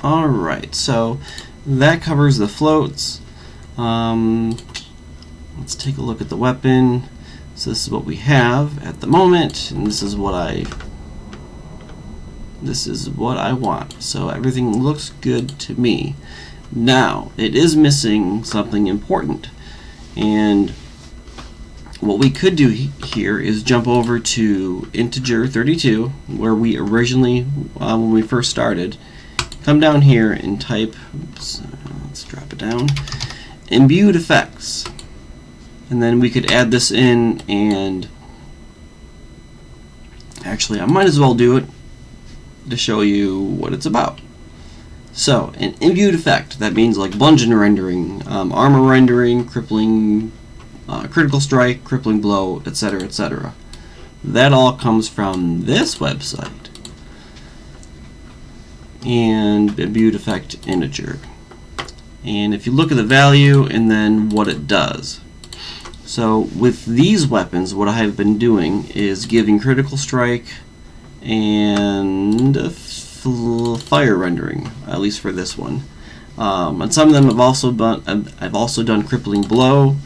Alright, so that covers the floats. Let's take a look at the weapon. So this is what we have at the moment, and this is what I want. So everything looks good to me. Now, it is missing something important, and what we could do here is jump over to integer 32, where we originally, when we first started, come down here and type, oops, let's drop it down, imbued effects. And then we could add this in, and actually I might as well do it to show you what it's about. So, an imbued effect, that means like bludgeon rendering, armor rendering, crippling, critical strike, crippling blow, etc., etc. That all comes from this website. And imbued effect integer. And if you look at the value and then what it does. So with these weapons, what I have been doing is giving critical strike and fire rendering, at least for this one. And some of them I've also done crippling blow.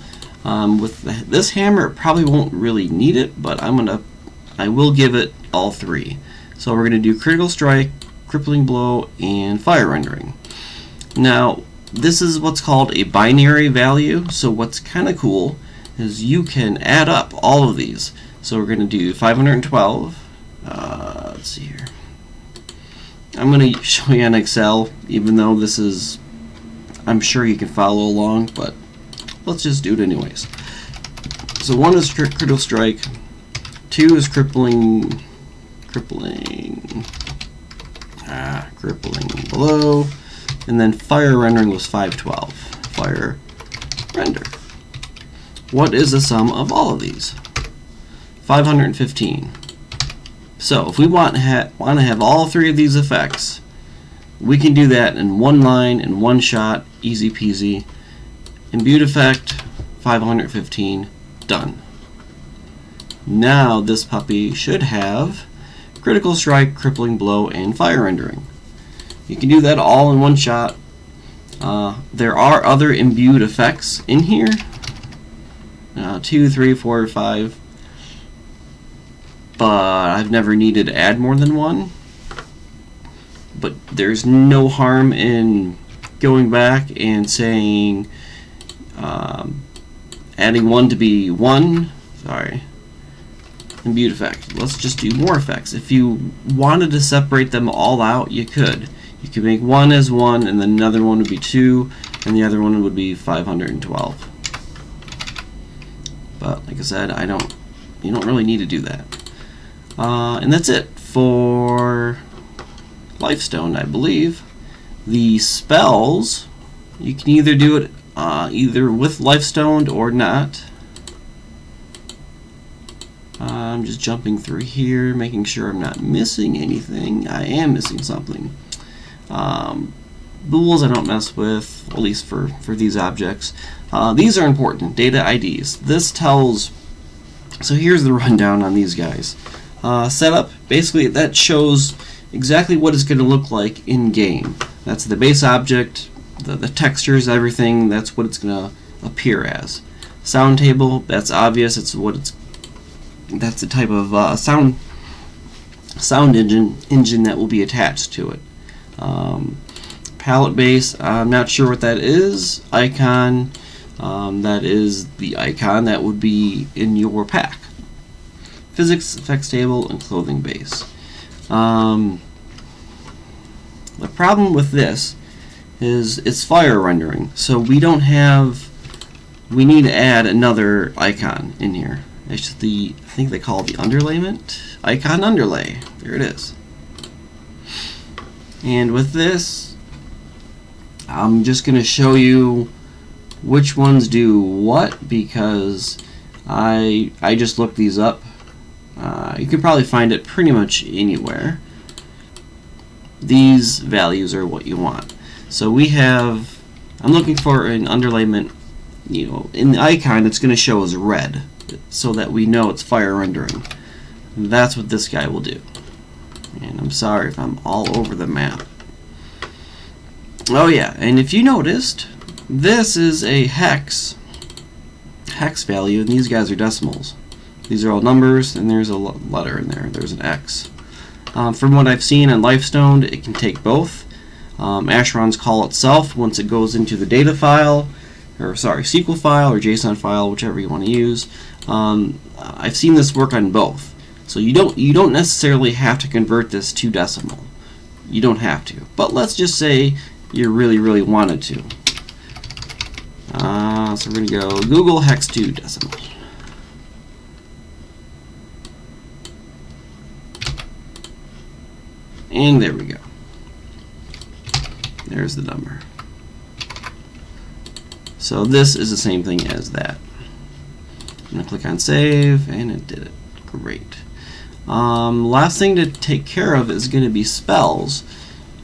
With this hammer, it probably won't really need it, but I will give it all three. So we're gonna do critical strike, crippling blow, and fire rendering. Now, this is what's called a binary value. So what's kind of cool is you can add up all of these. So we're going to do 512. Let's see here. I'm going to show you on Excel, even though this is, I'm sure you can follow along, but let's just do it anyways. So 1 is critical strike, 2 is crippling blow, and then fire rendering was 512. Fire render. What is the sum of all of these? 515. So if we want to have all three of these effects, we can do that in one line, in one shot, easy peasy. Imbued effect, 515, done. Now this puppy should have critical strike, crippling blow, and fire rendering. You can do that all in one shot. There are other imbued effects in here. 2, 3, 4, 5. But I've never needed to add more than one. But there's no harm in going back and saying, adding one to be 1. Sorry. Imbued effect. Let's just do more effects. If you wanted to separate them all out, you could. You could make one as 1, and then another one would be 2, and the other one would be 512. But like I said, you don't really need to do that. And that's it for Lifestone, I believe. The spells, you can either do it either with Lifestone or not. I'm just jumping through here, making sure I'm not missing anything. I am missing something. Bools I don't mess with, at least for these objects. These are important, data IDs. This tells, so here's the rundown on these guys. Setup, basically that shows exactly what it's going to look like in game. That's the base object, the textures, everything, that's what it's going to appear as. Sound table, that's obvious, that's the type of sound engine that will be attached to it. Palette base, I'm not sure what that is. Icon, that is the icon that would be in your pack. Physics, effects table, and clothing base. The problem with this is it's fire rendering, so we need to add another icon in here. It's I think they call it the underlayment. Icon underlay. There it is. And with this, I'm just going to show you which ones do what, because I just looked these up. You can probably find it pretty much anywhere. These values are what you want. So I'm looking for an underlayment, in the icon it's going to show as red, so that we know it's fire rendering. That's what this guy will do. And I'm sorry if I'm all over the map. Oh yeah, and if you noticed, this is a hex value, and these guys are decimals. These are all numbers, and there's a letter in there. There's an X. From what I've seen on Lifestone, it can take both. Asheron's call itself, once it goes into the data file, or sorry, SQL file or JSON file, whichever you want to use. I've seen this work on both. So you don't necessarily have to convert this to decimal. You don't have to. But let's just say you really wanted to. So we're going to go Google hex to decimal. And there we go. There's the number. So this is the same thing as that. I'm going to click on save, and it did it. Great. Last thing to take care of is going to be spells.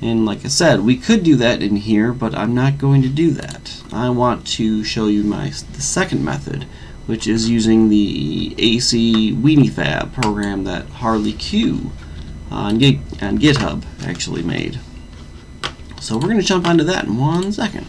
And like I said, we could do that in here, but I'm not going to do that. I want to show you the second method, which is using the AC Weenie Fab program that Harley Q on GitHub actually made. So we're going to jump onto that in 1 second.